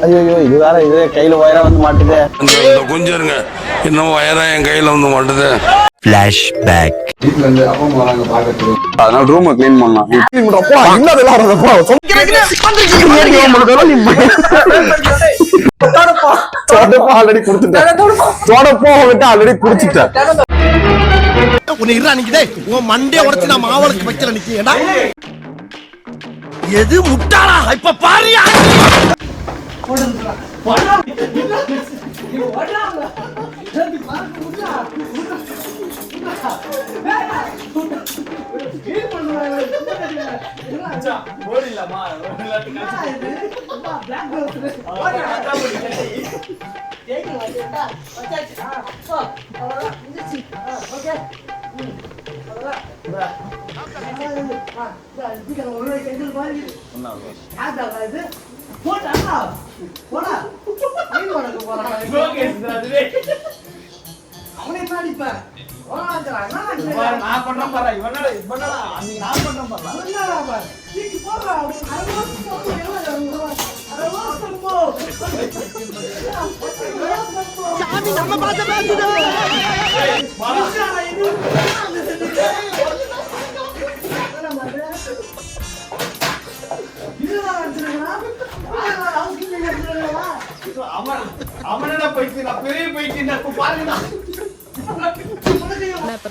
ஐயோ இது வேற இது கையில வயரா வந்து மாட்டுது. கொஞ்சம் இருங்க, இன்னும் வயரா என் கையில வந்து மாட்டுது. ஃபிளாஷ்பேக். வீட்ல இருந்து அப்பா வராங்க பாக்கிறதுக்கு, அதனால ரூமை க்ளீன் பண்ணலாம். ஆல்ரெடி குடுத்துட்டேன். ஆல்ரெடி குடிச்சிட்டேன். உன்னை இரு அன்னைக்கு உன் மண்டே உடைச்சு நான் மாவளுக்கு வைக்கல நிக்கிறேன்டா. எது முட்டாளா இப்ப பாரியா?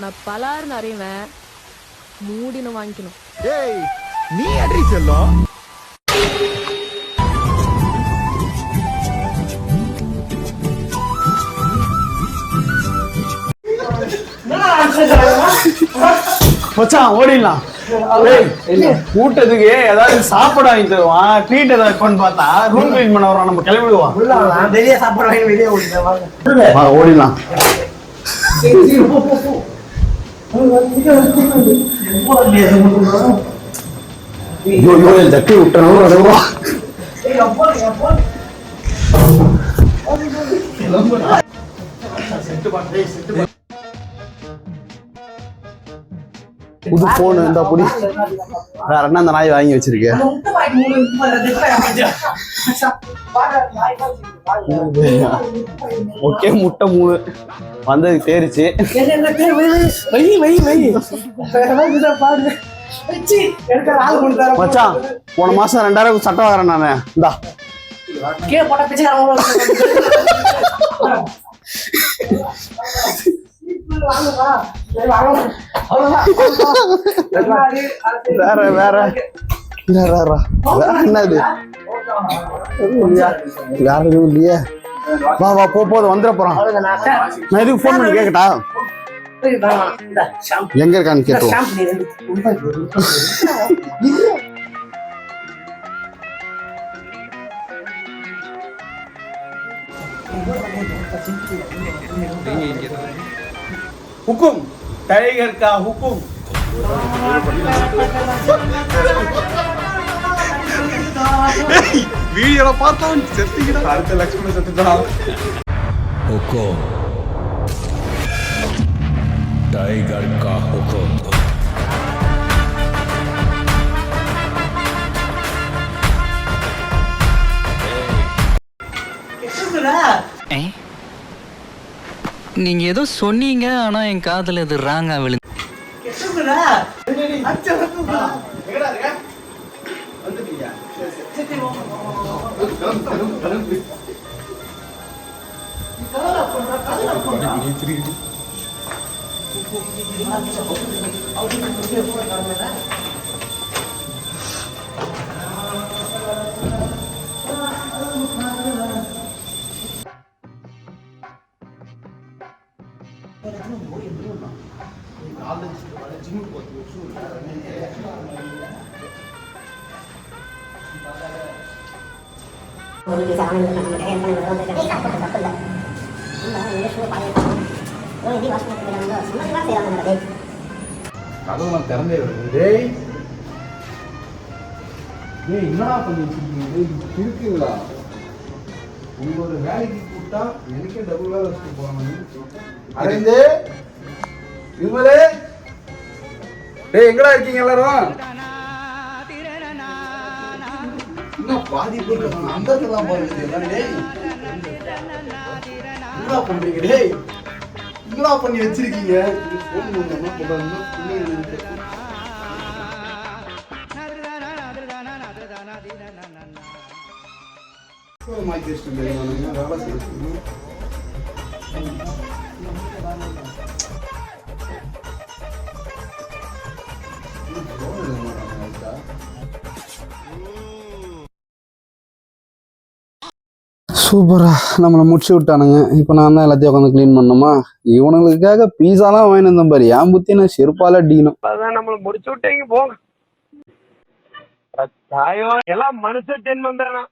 நான் பலாருன்னு அறிவேன், மூடினு வாங்கிக்கணும். நீ அடி செல்லும். மச்சான் ஓடிடலாம். கூட்டத்துக்கு ஏதாவது சாப்பாடு வாங்கி தருவான், ட்ரீட் ஏதாவது வைப்பான்னு பார்த்தா ரூம் கிளீன் பண்ண வரோம். நம்ம கிளம்பிடுவோம். வெளியே சாப்பாடு வாங்கி வெளியே ஓடிடலாம். தட்டி விட்டணும். புது போன் இருந்தா புடி. வேற என்ன அந்த நாய் வாங்கி வச்சிருக்கேன். ஓகே, முட்டை 3 வந்தது தேரிச்சு. மச்சான் போன மாசம் 2000 சட்டை வாங்குறேன் நானு. இந்தா வேற வேற என்னது வேற எதுவும் இல்லையே. வா வா போது வந்துட போறான். நான் எதுக்கு போன் பண்ணி கேக்கட்டா? எங்க இருக்கான்னு கேட்டோம். हुकुम, टाइगर का हुकुम. வீடியோல பார்த்தோம் செத்திங்கடா. அடுத்த லக்ஷ்மண செத்துட்டான். हुकुम, टाइगर का हुकुम. நீங்க ஏதோ சொன்னீங்க, ஆனா என் காதுல இது ராங்கா விழுந்து. கதவுலாம் திறந்தே வருது. டேய் என்னடா பண்ணிட்டு இருக்குங்களா? உங்களோட வேலைக்கு கூப்பிட்டா எனக்கே டபுள் வேலை வச்சுட்டு போறாங்க. அரவிந்து, விமலே, டேய் எங்கடா இருக்கீங்க எல்லாரும்? இன்னும் பாதி பேர் அந்த இடத்துலாம் பாருங்க எல்லாம். டேய் என்னடா பண்றீங்க? டேய் என்னடா பண்ணி வச்சிருக்கீங்க? ஃபோன் பண்ணா போடாம மாய்க்கு வச்சுட்டு வேலை செய்யணும். சூப்பரா நம்மளை முடிச்சு விட்டானுங்க. இப்போ நான் தான் எல்லாத்தையும் உட்காந்து க்ளீன் பண்ணணுமா? இவனுங்களுக்காக பீஸாலாம் வாங்கிட்டு இருந்தேன் பாரு. என் புத்தி நான் செருப்பால அடிக்கணும். அதான் நம்மள முடிச்சு விட்டீங்க போங்க. எல்லாம் மனுஷ ஜென்மம் தானா?